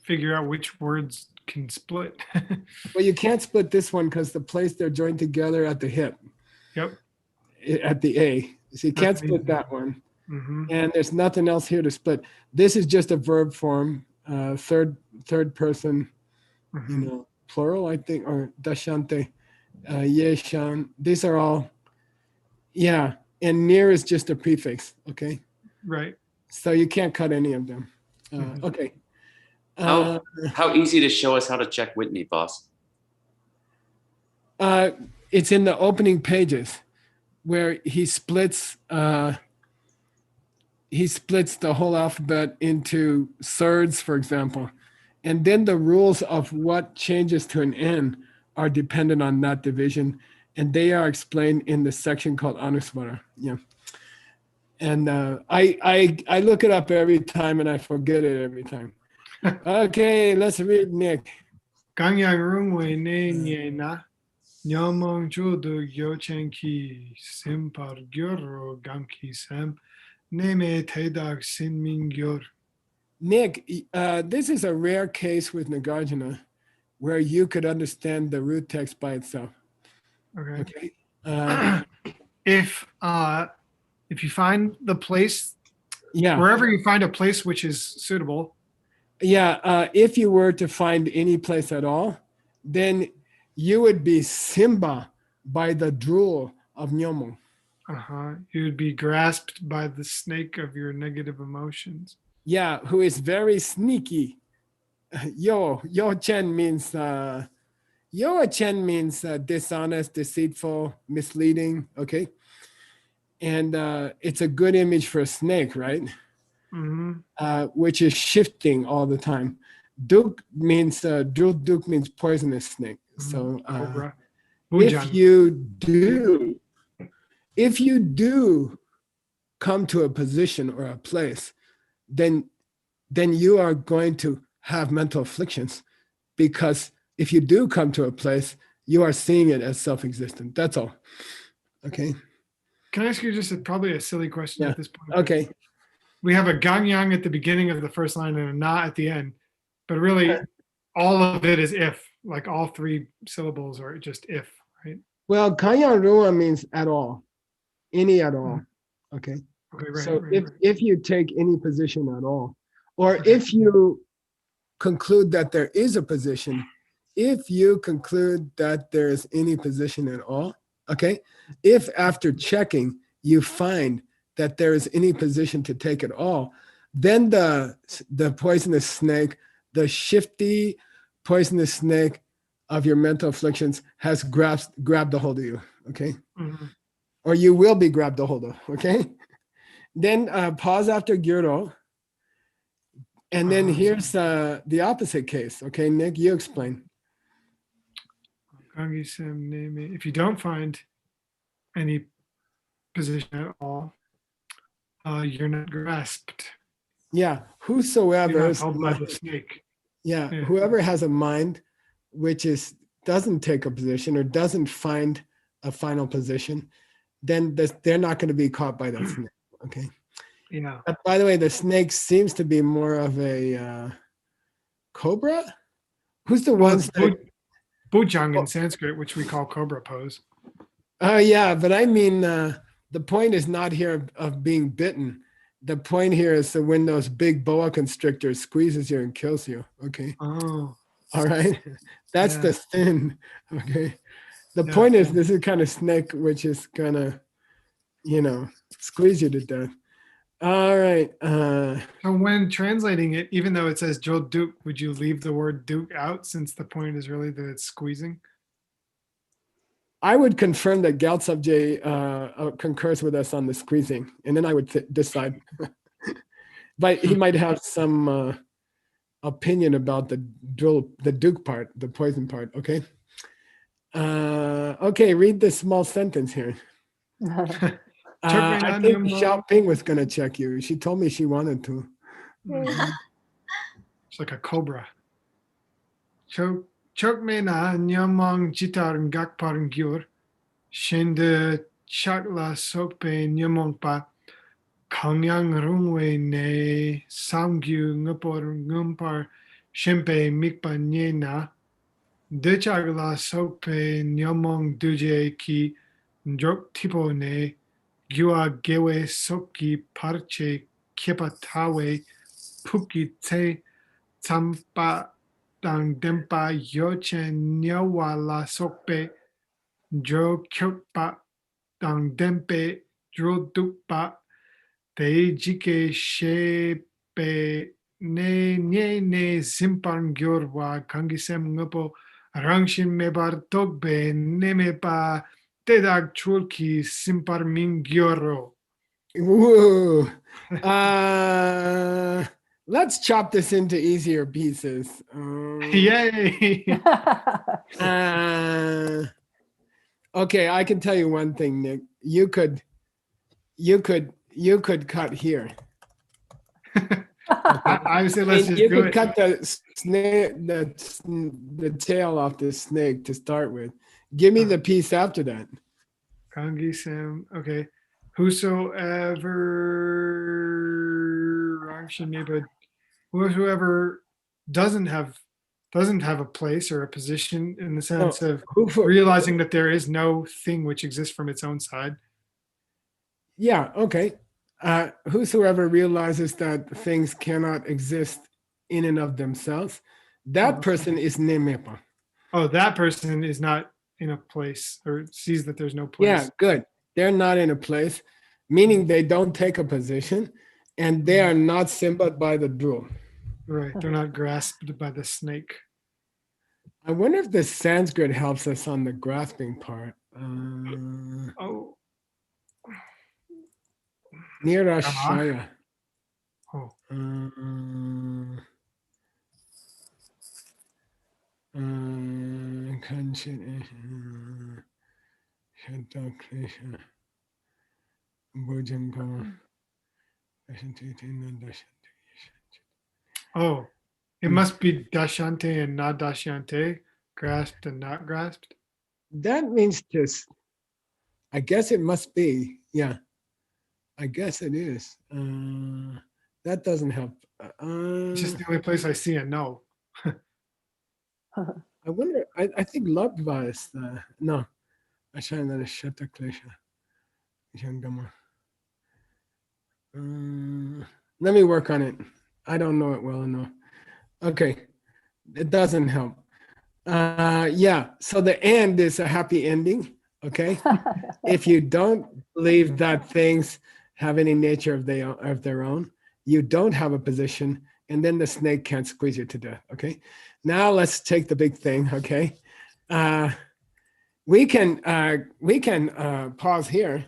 figure out which words can split. Well, you can't split this one because the place they're joined together at the hip, Yep. at the A. So you can't That's split easy. that one. Hmm. And there's nothing else here to split. This is just a verb form, third person, plural, I think, or dashante, yeshan. These are all, yeah. And near is just a prefix, okay? Right. So you can't cut any of them. Okay. How easy to show us how to check Whitney, boss? It's in the opening pages where he splits the whole alphabet into thirds, for example. And then the rules of what changes to an N are dependent on that division. And they are explained in the section called Anusvara. Yeah. And I look it up every time and I forget it every time. Okay, let's read Nick. Gangyang rungwe ne nye na nyamong judo yochen ki simpar gyoro gamki sam neme tedak sin min gyor. Nick, this is a rare case with Nagarjuna where you could understand the root text by itself. Okay. Okay. If you find the place Yeah. Wherever you find a place which is suitable. Yeah. If you were to find any place at all, then you would be Simba by the drool of Nyomo. Uh-huh. You would be grasped by the snake of your negative emotions. Yeah, who is very sneaky. Yo Chen means dishonest, deceitful, misleading. Okay, and it's a good image for a snake, right? Hmm. Which is shifting all the time. Duk means Duk means poisonous snake. So Cobra. if Bujan. you do come to a position or a place, then you are going to have mental afflictions, because if you do come to a place, you are seeing it as self-existent. That's all. Okay. Can I ask you just probably a silly question Yeah. at this point? Okay. We have a gangyang at the beginning of the first line and a na at the end, but really all of it is if, like all three syllables are just if, right? Well, kanya rua means at all, any at all. Okay. Okay, right, So right. if you take any position at all, or Okay. if you conclude that there is a position, if you conclude that there is any position at all, okay, if after checking you find that there is any position to take at all, then the poisonous snake, the shifty poisonous snake of your mental afflictions has grabbed a hold of you, okay? Mhm. Or you will be grabbed a hold of, okay? Then pause after gyuro. And then here's the opposite case. Okay, Nick, you explain. If you don't find any position at all, you're not grasped. Yeah, You're whosoever not held by the snake. yeah, Yeah. whoever has a mind which doesn't take a position or doesn't find a final position, then they're not going to be caught by that snake. Okay. Yeah. By the way, the snake seems to be more of a cobra. Who's the Well, ones it's that? Bujang in Sanskrit, which we call cobra pose. Oh yeah, but I mean, the point is not here of being bitten. The point here is that when those big boa constrictors squeezes you and kills you. Okay. Oh. All right. That's Yeah. the sin. Okay. The Yeah. point is this is kind of snake which is gonna, squeeze you to death. All right. So when translating it, even though it says Jo Duke, would you leave the word Duke out since the point is really that it's squeezing? I would confirm that Galtsubje concurs with us on the squeezing, and then I would decide. But he might have some opinion about the Duke part, the poison part. Okay. Okay, read this small sentence here. I think Xiaoping was going to check you. She told me she wanted to. Mhm. It's like a cobra. Chokmena nyamong jitar ngakpar ngyur. Shende chakla sokpe nyamong pa. Kangyang rungwe ne samgyu ngapor ngumpar. Shempe mikpa nyena. Dechagla sokpe nyamong duje ki. Njok tipo ne. Gyua gewe soki parche kipatawe. Puki te tampa dang dempa yochen nyawa la sokpe dro kyokpa dang dempe dro dukpa te jike shepe ne simpan gyorwa kangisem ngapo rangshin mebar togbe nemepa tedag chulki simpar min gyoro. Whoa. Let's chop this into easier pieces. Yay! Okay, I can tell you one thing, Nick. You could cut here. I would say let's just You do could it. cut the snake, the tail off the snake to start with. Give me the piece after that. Kangi Sam. Okay. Whosoever whoever doesn't have a place or a position in the sense of realizing that there is no thing which exists from its own side. Yeah, okay. whosoever realizes that things cannot exist in and of themselves, that person is nemepa. Oh, that person is not in a place or sees that there's no place. Yeah, good. They're not in a place, meaning they don't take a position, and they are not symbol by the drill. Right. They're not grasped by the snake. I wonder if the Sanskrit helps us on the grasping part. Oh. Nirashaya. Oh. Oh. It must be dashante and not dashyante, grasped and not grasped. That means just, I guess it must be. Yeah, I guess it is. That doesn't help. It's just the only place I see a no. I wonder, I think Labdva is the, no. Ashana Shata Klesha. Let me work on it. I don't know it well enough. Okay, it doesn't help. Yeah, so the end is a happy ending. Okay, if you don't believe that things have any nature of their own, you don't have a position, and then the snake can't squeeze you to death. Okay, now let's take the big thing. Okay, we can pause here.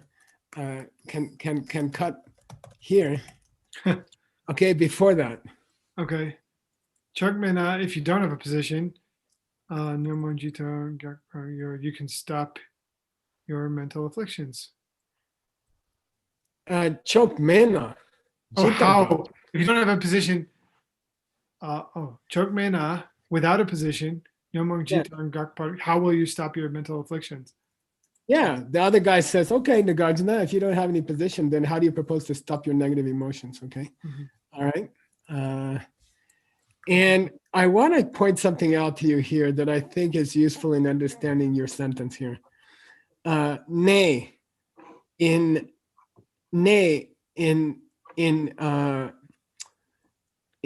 Can cut here. Okay, before that. Okay. Chokmena, if you don't have a position, you can stop your mental afflictions. Chokmena. Oh, how? If you don't have a position, Chokmena, without a position, how will you stop your mental afflictions? Yeah, the other guy says, okay, Nagarjuna, if you don't have any position, then how do you propose to stop your negative emotions? Okay. All right. And I want to point something out to you here that I think is useful in understanding your sentence here. Nay in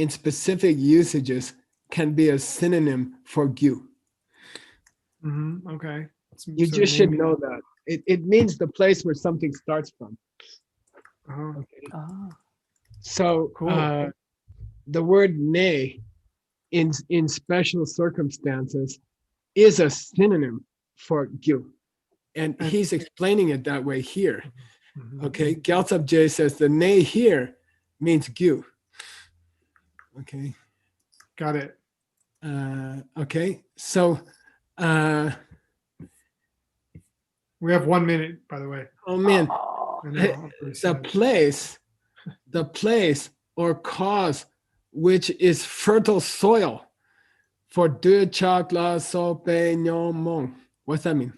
specific usages can be a synonym for gyu. Okay. You just should know that. It means the place where something starts from. Okay. So cool. The word nay in special circumstances is a synonym for gyu. And he's explaining it that way here. Okay, Gyaltsab J says the nay here means gyu. Okay. Got it. Okay, so we have 1 minute, by the way. Oh man, know, the place or cause which is fertile soil for du chakla so pe nyomong. What's that mean?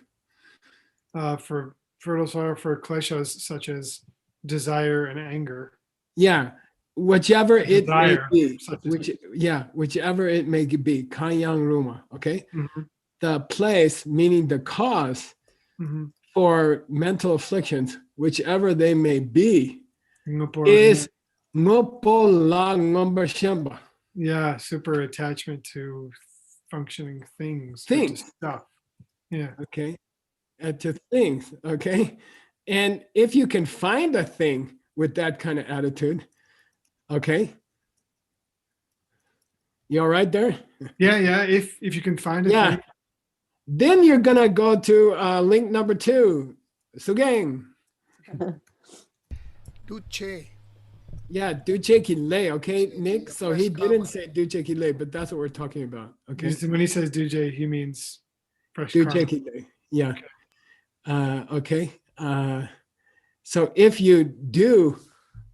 For fertile soil for kleshas such as desire and anger. Yeah, whichever it may be, whichever it may be, kanyang ruma. Okay, the place meaning the cause for mental afflictions, whichever they may be, is yeah, super attachment to functioning things. Stuff. Yeah. Okay. To things. Okay. And if you can find a thing with that kind of attitude, okay. You all right there? Yeah. If you can find a thing. Then you're gonna go to link number 2. Sugang. Duce. Yeah, duce kile, okay, Nick? So he didn't say duce kile, but that's what we're talking about, okay? When he says duce, he means fresh duce kile, yeah. Okay. So if you do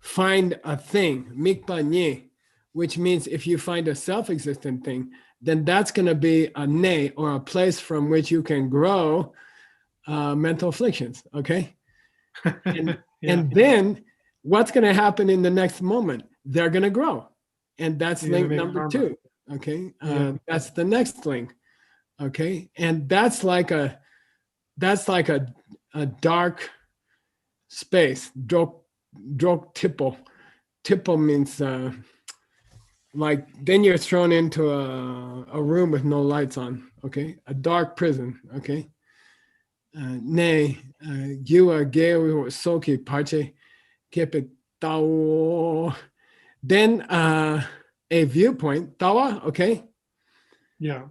find a thing, mikpa nye, which means if you find a self-existent thing, then that's going to be a ne, or a place from which you can grow mental afflictions, okay? And then what's going to happen in the next moment? They're going to grow. And that's link number 2, okay? That's the next link, okay? And that's like a dark space, drog tipple. Tipple means like then you're thrown into a room with no lights on, okay? A dark prison, okay? Nay, you are gay soki parche kepe tao. Then a viewpoint, tawa, okay? Yeah.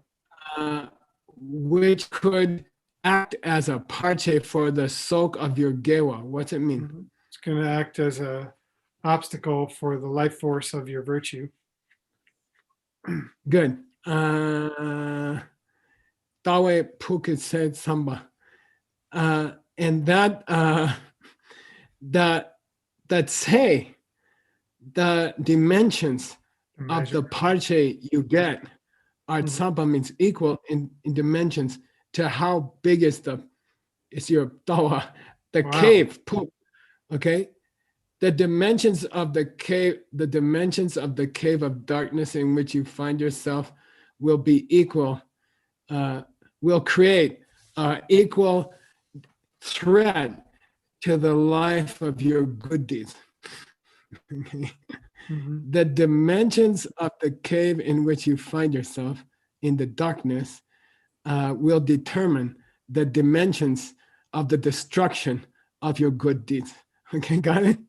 Which could act as a parche for the soak of your gewa. What's it mean? Mhm. It's going to act as a obstacle for the life force of your virtue. Good. Tawe Phuket said samba. And that say the dimensions of the Measure. parche you get are Mhm. samba means equal in dimensions to how big is your tawa, the Wow. cave, okay? The dimensions of the cave of darkness in which you find yourself will be equal, will create equal threat to the life of your good deeds. Okay. Mhm. The dimensions of the cave in which you find yourself in the darkness will determine the dimensions of the destruction of your good deeds. Okay, got it?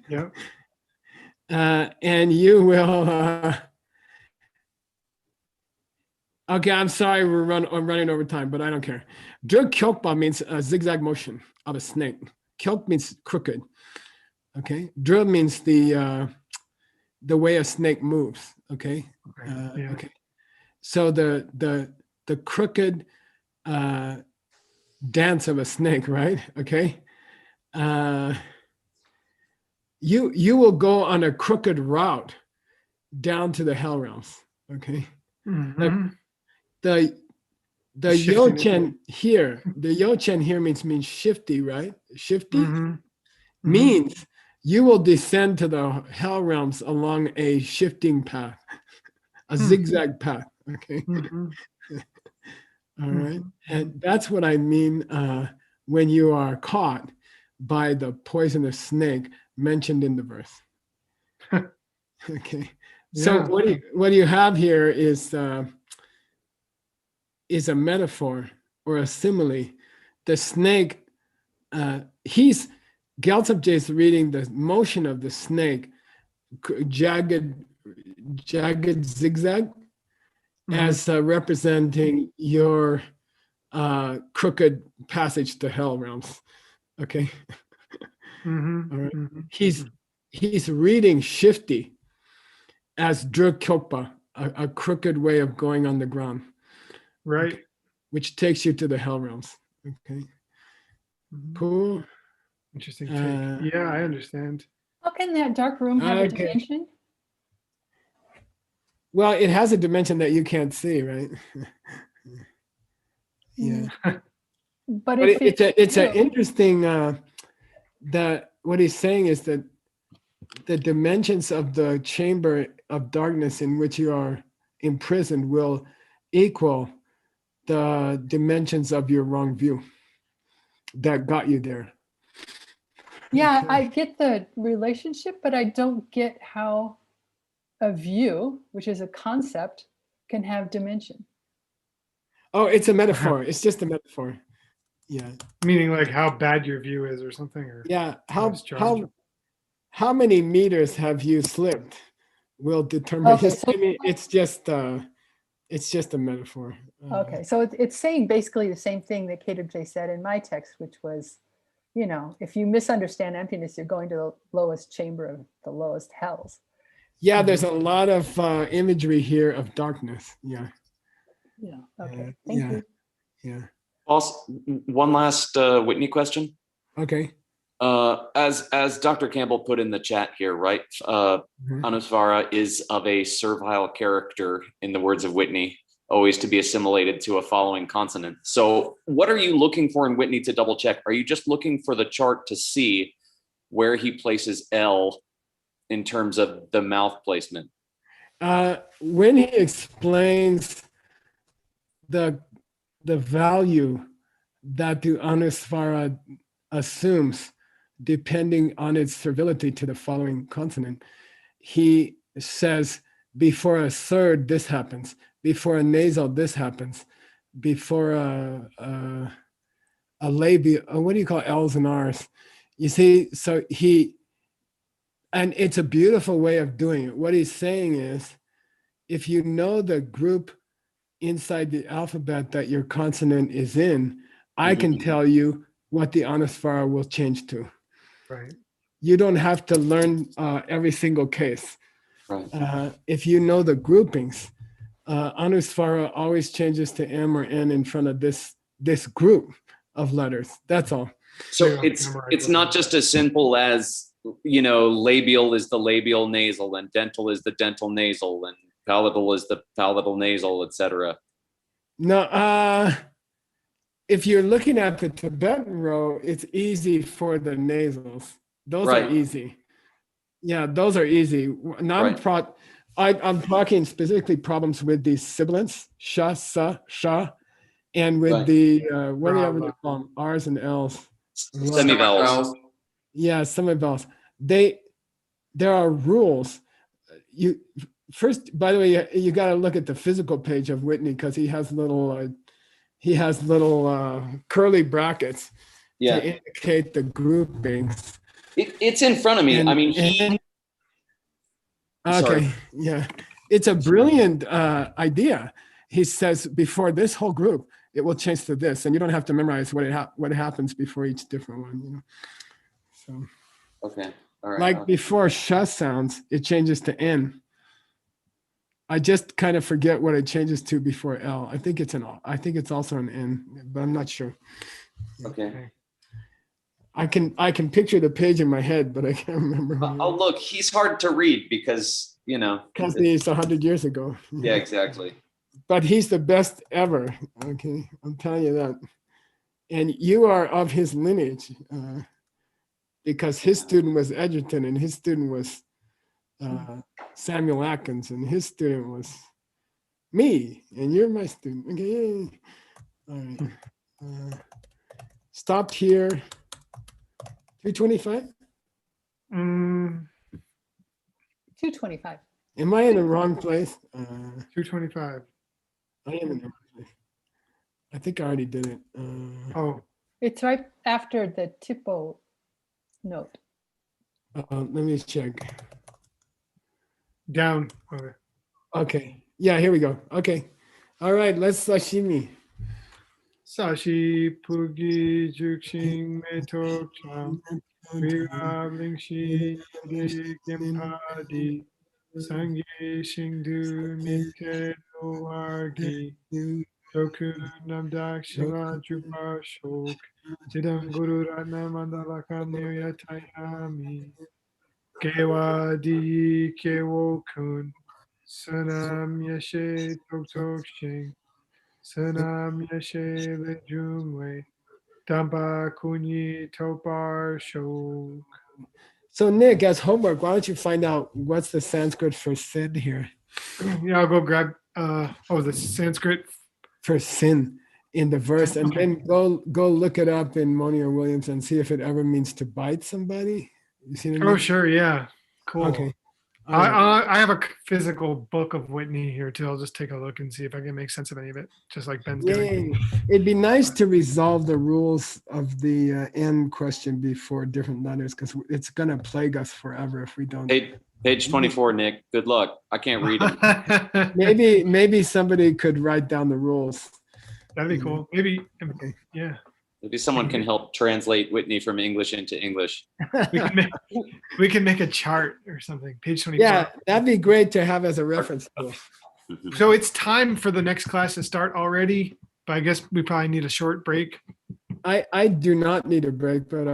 Yeah. And you will. Okay, I'm sorry, I'm running over time, but I don't care. Drug kyokpa means a zigzag motion of a snake. Kyok means crooked. Okay, drill means the way a snake moves. Okay, Okay. Yeah. okay. So the crooked dance of a snake, right? Okay. You will go on a crooked route down to the hell realms. Okay. Mhm. The Shifting. yochen here, the yochen here means shifty, right? Shifty Mhm. Mhm. means you will descend to the hell realms along a shifting path, a zigzag path. Okay. Mhm. All right. Mhm. And that's what I mean when you are caught by the poisonous snake mentioned in the verse. Okay. So Yeah. what you have here is a metaphor or a simile. The snake, he's Gyaltsab is reading the motion of the snake, jagged zigzag, Mhm. as representing your crooked passage to hell realms. Okay. Mhm. All right. Mhm. He's reading shifty as Druk Kyokpa, a crooked way of going on the ground. Right. Okay, which takes you to the hell realms. Okay. Mhm. Cool. Interesting take. Yeah, I understand. How can that dark room have a Okay. dimension? Well, it has a dimension that you can't see, right? Yeah. But But if it's an real- interesting that what he's saying is that the dimensions of the chamber of darkness in which you are imprisoned will equal the dimensions of your wrong view that got you there. yeah, Okay. I get the relationship, but I don't get how a view, which is a concept, can have dimension. Oh, it's a metaphor. It's just a metaphor. Yeah. Meaning like how bad your view is or something, or Yeah. it's charged. How many meters have you slipped will determine. Okay, so I mean, it's just a metaphor. okay, so it's saying basically the same thing that KWJ said in my text, which was, if you misunderstand emptiness, you're going to the lowest chamber of the lowest hells. Yeah, there's a lot of imagery here of darkness. Yeah. Yeah. Okay. Thank Yeah. you. Yeah. Also, one last Whitney question. Okay. As Dr. Campbell put in the chat here, right? Mhm. Anusvara is of a servile character, in the words of Whitney, always to be assimilated to a following consonant. So what are you looking for in Whitney to double check? Are you just looking for the chart to see where he places L in terms of the mouth placement? When he explains the value that the Anusvara assumes depending on its servility to the following consonant. He says, before a third, this happens. Before a nasal, this happens. Before a labial, what do you call L's and R's? You see, so and it's a beautiful way of doing it. What he's saying is, if you know the group inside the alphabet that your consonant is in, I can tell you what the anusvara will change to. Right. You don't have to learn every single case. Right. If you know the groupings, anusvara always changes to M or N in front of this group of letters. That's all. So Yeah, it's not just as simple as, labial is the labial nasal, and dental is the dental nasal, and palatal is the palatal nasal, etc. No, if you're looking at the Tibetan row, it's easy for the nasals. Those Right. are easy. Yeah, those are easy. Now Right. I'm talking specifically problems with these sibilants, sha, sa, sha, and with Right. the what do you Ra, have to call them? R's and L's. Semivowels. Yeah, semivowels. There are rules. You first, by the way, you got to look at the physical page of Whitney because he has little curly brackets Yeah. to indicate the groupings. It's in front of me. I mean, okay, Sorry. yeah, it's a brilliant idea. He says before this whole group, it will change to this, and you don't have to memorize what happens before each different one. So, okay. All right. like before sh sounds, it changes to N. I just kind of forget what it changes to before L. I think it's also an N, but I'm not sure. Okay. I can picture the page in my head, but I can't remember. Oh, look, he's hard to read because, Because he's 100 years ago. Yeah, exactly. But he's the best ever. Okay, I'm telling you that. And you are of his lineage because his student was Edgerton and his student was Samuel Atkins and his student was me and you're my student. Okay, all right. Stopped here. 225? 225. Am I in the wrong place? 225. I am in the wrong place. I think I already did it. Oh, It's right after the typo note. Let me check. down. Okay. Okay. Yeah, here we go. Okay. All right, let's sashimi. Sashi Pugi Jukshin Metok Cham Virabling Shi Gimpadi Sangi Shingdu Mike Loargi Toku Namdak Shiva Juba Shok Jidam Guru Ratna Mandalaka Nirya Tayami Kewa Di Kewo Kun Sanam Yeshe Tok Tok Shing Sanam Yeshe Lejumwe Dampa Kunyi Topar Shok. So Nick, as homework, why don't you find out what's the Sanskrit for sin here? Yeah, I'll go grab the Sanskrit. For sin in the verse, and then go look it up in Monier Williams and see if it ever means to bite somebody. You see what I mean? Oh, sure, yeah. Cool. Okay. All right. I have a physical book of Whitney here too. I'll just take a look and see if I can make sense of any of it, just like Ben's doing. Yay. It'd be nice to resolve the rules of the N question before different letters because it's going to plague us forever if we don't. Page 24, Nick. Good luck. I can't read it. Maybe somebody could write down the rules. That'd be cool. Maybe, Okay. yeah. Maybe someone can help translate Whitney from English into English. We can make a chart or something. Page 24. Yeah, that'd be great to have as a reference tool. So it's time for the next class to start already, but I guess we probably need a short break. I do not need a break, but